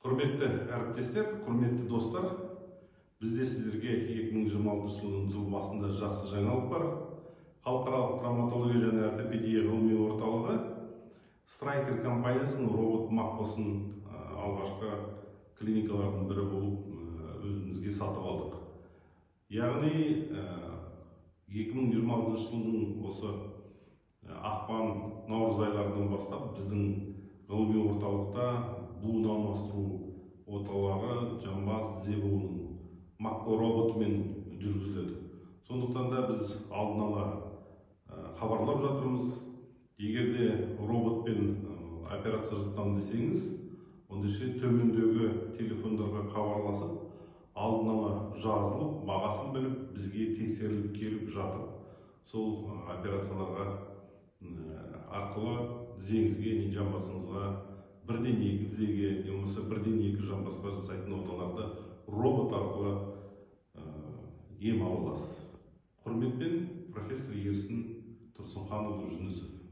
Құрметті әріптестер, құрметті достар, бізде сіздерге 2026 жылдың жыл басында жақсы жаңалық бар. Халықаралық травматология және ортопедия ғылыми орталығы Stryker компаниясының робот Маккосын алғашқы клиникалардың бірі болып өзімізге сатып алдық. Яғни 2026 жылдың осы ақпан, наурыз айларынан бастап біздің ғылыми орталықта буын алмастыру оталары жамбас тізе буынының Макко роботымен жүргізіледі. Сондықтан да біз алдын ала хабарлап жатырмыз. Егер де роботпен операция жасатамын десеңіз, ондайша төмендегі телефондарға хабарласып, алдын ала жазылып, бағасын біліп, бізге тексеріліп келіп жатып, сол операцияларға арқылы тізеңізге, не жамбасыңызға, бірден екі тізеге, немесе бірден екі жамбасқа жасайтын оталарды робот арқылы ем ала аласыз. Құрметпен профессор Ерсін Тұрсынханұлы Жүнісов.